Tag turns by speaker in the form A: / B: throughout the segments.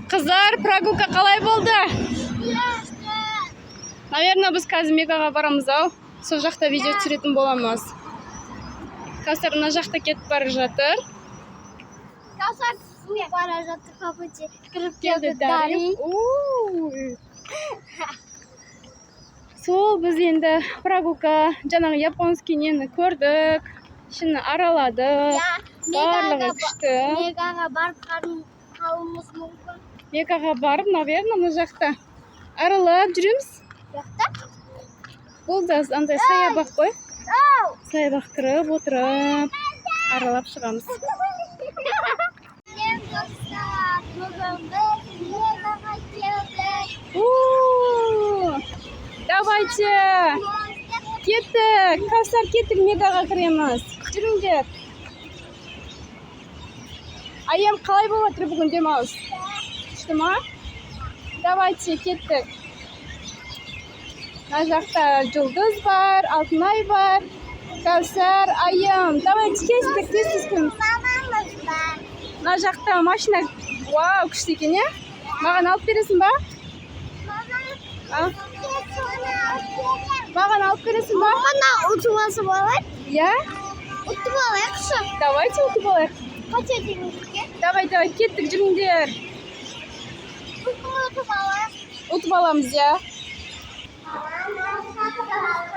A: Қыздар, прогулка қалай болды? Наверное, біз қазір Мегаға барамыз ау. Сол жақта видео түсіретін боламыз. Кәусар мына жақта кетіп бара жатыр.
B: Кәусар бара жатыр, папачи кіріп келді Дари.
A: Сол біз енді прогулка жаңағы японский нені көрдік. Ішін араладық. Барлығы күшті.
B: Мегаға барып қалуымыз мүмкін.
A: Мегаға барып, наверное, мына жақта аралап жүреміз. Бұл да андай саябақ қой. Саябақ кіріп, отырып, аралап шығамыз. Давайте! Кеттік! Кәусар, кеттік, Мегаға кіреміз. Жүріңдер. Айым, қалай болып отыр бүгін демалыс? Күшті ма? Давайте, кеттік. Мына жақта Жұлдыз бар, Алтынай бар. Кәусар, Айым. Давайте, кеттік, кеттік.
B: Мамамыз бар.
A: Мына жақта машина, вау, күшті екен, е? Маған алып бересің ба? Маған алып бересің ба?
B: Мана ұтып алса болады?
A: Я?
B: Ұтып алайықшы.
A: Давайте ұтып алайық.
B: Қанша теңізге?
A: Давай, кеттік, жүріңдер.
B: Ұтып алайық.
A: Ұтып аламыз, я?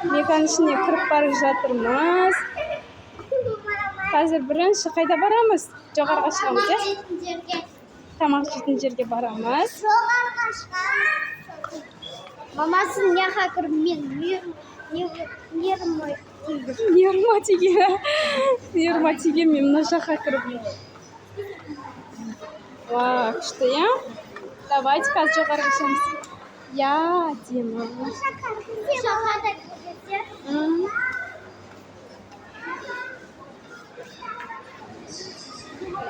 A: Меганың ішіне кіріп бара жатырмыз. Қазір бірінші қайда барамыз? Жоғарыға шығамыз, е? Тамақ жейтін жерге барамыз.
B: Жоғарыға шығамыз. Мамасын неға кіріп мен
A: Нерма тиген мен мына жаққа кіріп. Вау, күшті, е? Давайте қазір жоғарыға шығамыз. Я, Дима.
B: Жоғарыда кіргізер.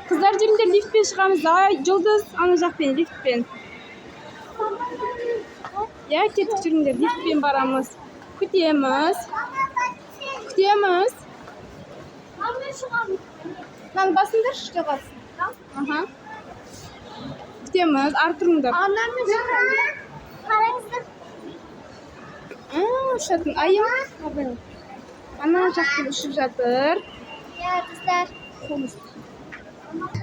A: Қыздар жүріңдер, лифтпен шығамыз. Жұлдыз, ана жақпен, лифтпен. Я, кеттік, жүріңдер, лифтпен барамыз. Күтеміз. Күтеміз. Мынаны басыңдар, жоғарысын. Аха. Күтеміз, артырыңдар.
B: Анамыз қараңыздар.
A: Ұшатын, айым. Ана жақпен ұшып жатыр.
B: Я, қыздар.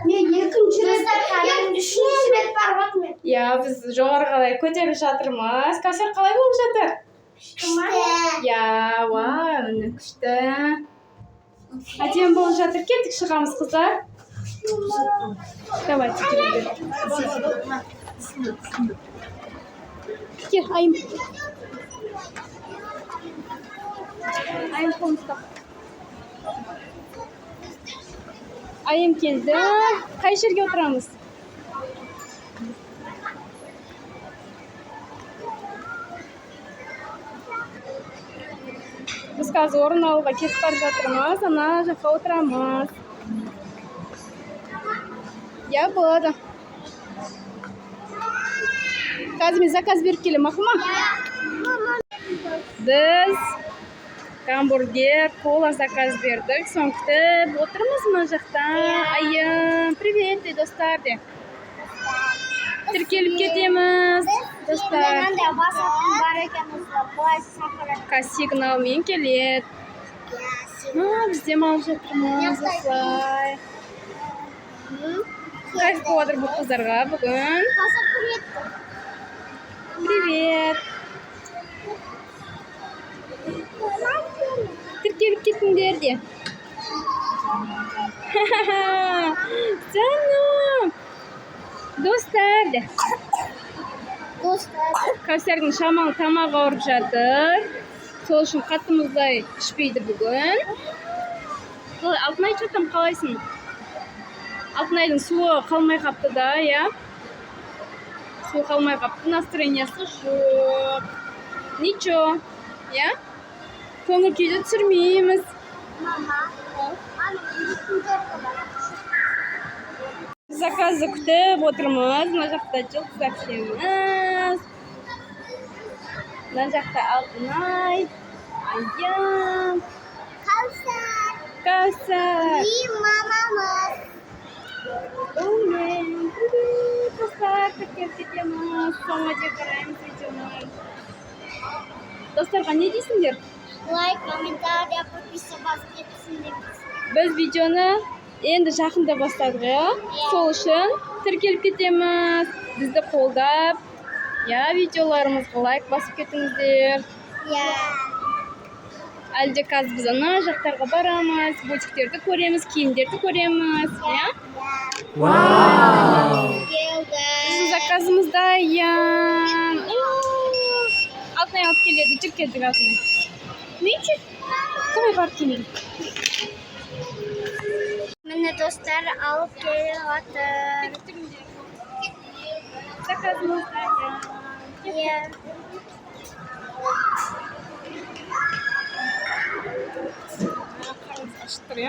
B: Мен екінші рет барып атмын.
A: Я, біз жоғары қалай көтеріп жатырмыз. Кәусар қалай болып жатыр?
B: Күшті.
A: Я, вау, міне күшті. Әдем болып жатыр. Кеттік, шығамыз, қыздар. Давайте, келіңдер. Кел, айым. Айым қолын ұстап. Айым келді. Қай жерге отырамыз? Біз қазір орын алуға кетіп бара жатырмыз. Ана жаққа отырамыз. Я, болады. Қазір мен заказ беріп келем, мақұл ма? Біз гамбургер, кола заказ бердік. Соң күтіп отырмыз мына жақта. Айым, привет, де достар, де. Тіркеліп кетеміз, достар.
B: Мынандай басатын бар екенімізді былай сақырып.
A: Сигналмен келеді. Біз демалып жатырмыз, осылай. Кайф болып отыр бұл қыздарға бүгін. Привет. Тіркеліп кетіңдер де. Жаным. Достар де. Кәусардың шамалы тамағы ауырып жатыр. Сол үшін қатымыздай ішпейді бүгін. Алтынай, что там, қалайсың? Алтынайдың суы қалмай қапты да, я? Суы қалмай қапты, настроениясы жоқ. Ничо, я? Көңіл күйді түсірмейміз. Заказды күтіп отырмыз. Мына жақта Жұлдыз әпкеміз. Мына жақта Алтынай. Айым. Кәусар.
B: И мамамыз.
A: Привет, достар. тіркеліп кетеміз. Соңына қараймыз видеоны. Достарға не дейсіңдер?
B: Лайк, комментарий, подписываться етсіңдер.
A: Біз видеоны енді жақында бастадық, сол үшін тіркеліп кетеміз. Бізді қолдап, видеоларымызға лайк басып кетіңіздер. Әлде қазір біз ана жақтарға барамыз, бутиктерді көреміз, киімдерді көреміз, Біздің заказымызда, Алтынай алып келеді, жүр келдік Алтынай. Нече? Қалай барып келеді?
B: Міне достар алып келіп отыр.
A: Заказымызда, Қарымыз ашықтыр,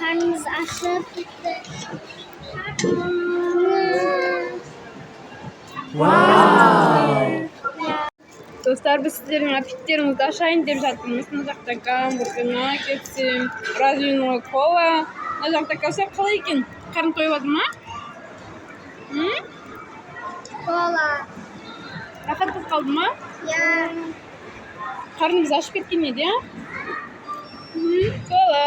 B: Karnımız açıp gitti.
A: Достар, біз сіздердің аппетиттеріңізді ашайын деп жатырмыз. Мына жақта гамбургер, наггетсы, развиной кола. Мына жақта Кәусар қалай екен? Қарың тойып отыр ма?
B: Кола.
A: Рахат болып қалды ма? Қарнымыз ашып кеткен еді, Кола.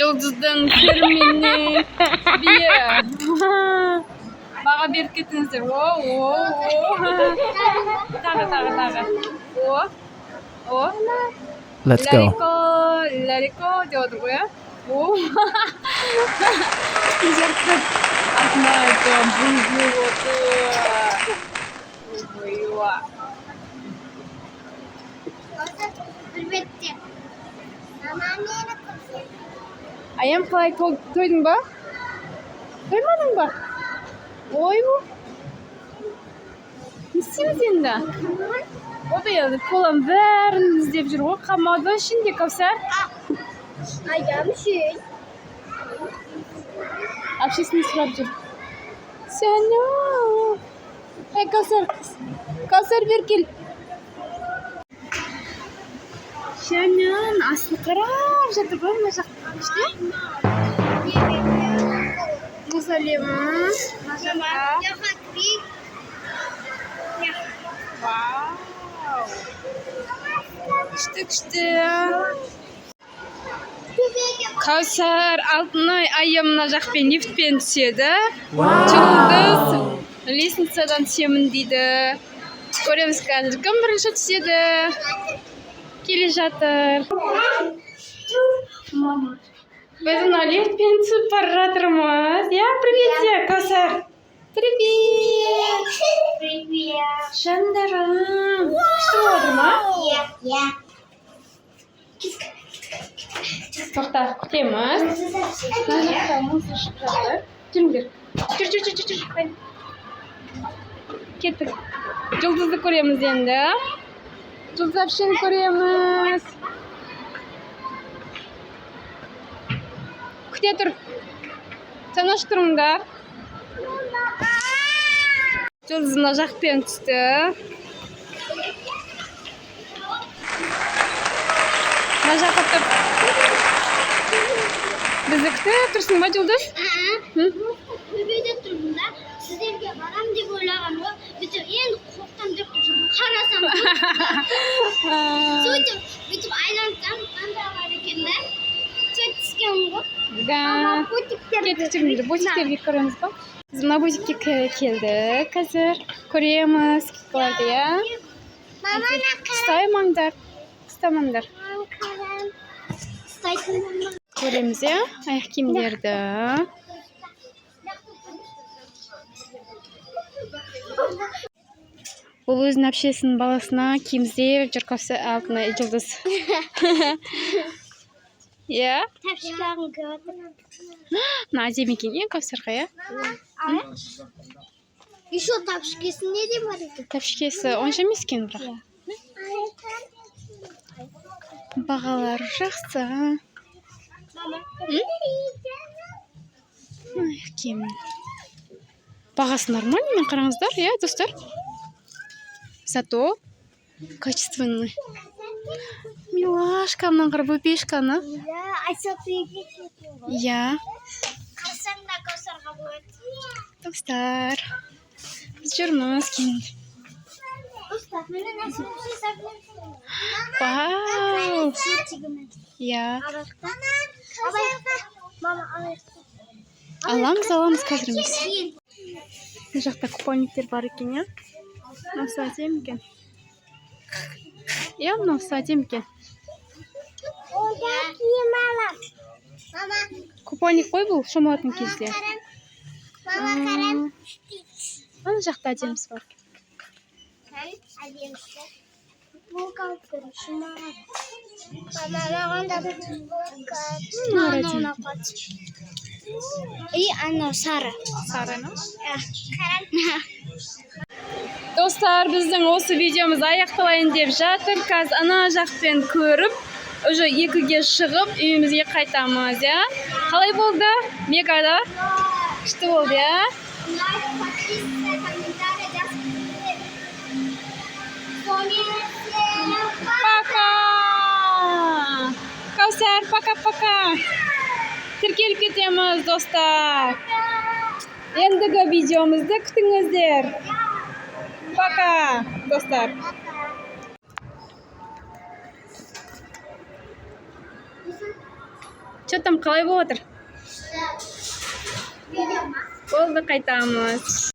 A: Жұлдыздың фирменный бие. Баға беріп кеттіңіздер. Тағы.
C: Let's go.
A: Ларико деп отыр ғой, Жарқып. Артынайда бұлбұл отыр.
B: Bitti. Zamanları
A: Ayam қалай тойдың ба? Тоймадың ба? Ойбу. Не істейміз енді? Коланың бәрін іздеп жүр ғой. Қалмады ішінде Кәусар.
B: Ayağımşın.
A: Апшесін сұрап жүр. Сәні. Кәусар бер кел. Шәнін асын қарап жатыр ғой мына жақта. Мұз әлеміз. Вау. Күшті. Кәусар Алтынай айым мына жақпен лифтпен түседі. Жұлдыз лестницадан түсемін дейді. Көреміз қазір кім бірінші түседі. Келе жатыр. Біз мына лифтпен түсіп бара жатырмыз. Привет, Кәусар. Привет. Жандарым. Күшті болады ма? Тоқта, күтеміз. Мына жақта мұз ұшып жатыр. Жүріңдер. Жүр. Кеттік. Жұлдызды көреміз енді. Жұлдыз әпшені көреміз. Күте тұр. Санаш тұрыңдар. Жұлдыз мына жақпен түсті. Мына жаққа тұр. Бізді күтіп тұрсың ба, Жұлдыз?
B: Төбеде тұрмын да, сіздерге барам деп ойлаған ғой. Бүйтіп енді қорықтан деп қарасам. Сөйтіп айлансам, қандай бар екен да. Сөйтіп түскен ғой.
A: Кеттік жүріңдер, бутиктерге көреміз ба? Біз мына бутикке келдік қазір. Көреміз, болады, Қыстаймаңдар. Көреміз, аяқ киімдерді. Бұл өзінің әпшесінің баласына киім іздеп жүр Алтынай Жұлдыз.
B: Тәпшікағын көрдім.
A: Мына әдемі екен, Кәусарға,
B: Еще тәпшікесі не де бар екен?
A: Тәпшікесі онша емес екен бірақ. Бағалары жақсы. Киім. Бағасы нормальный, қараңыздар, достар. Зато качественный. Милашка, мынаған қарап, бөпешканы.
B: Айсофияға кеткен ғой.
A: Иә.
B: Қарсаңда Каусарға болады.
A: Достар, біз жүрміз кейін.
B: Достар, менің әсірімше сәбілемін.
A: Вау! Иә.
B: Мама, алайықта.
A: Аламыз қазірміз. Бұл жақта купальниктер бар екен, иә? Мынаусы әдемі екен. Иә, мынаусы әдемі екен.
B: Ода киім алам. Мама,
A: Купальник қой бұл, шомылатын кезде.
B: Мама, қарам.
A: Ана жақта әдемісі бар.
B: Әдемісі. Футболка алып көрейін, шумаған. Мама, маған да бір футболка. Анау қат. Анау сары.
A: Сары ма?
B: Қарам.
A: Достар, біздің осы видеомыз аяқталайын деп жатыр. Қазір ана жақпен көріп, уже 2-ге шығып, үйімізге қайтамыз, иә? Қалай болды? Мегада? Күшті болды, иә? Пока! Каусар, пока-пока! Тіркеліп кетеміз, достар. Ендігі видеомызды күтіңіздер. Пока, достар. Что там, қалай болып отыр? Болды, қайтамыз.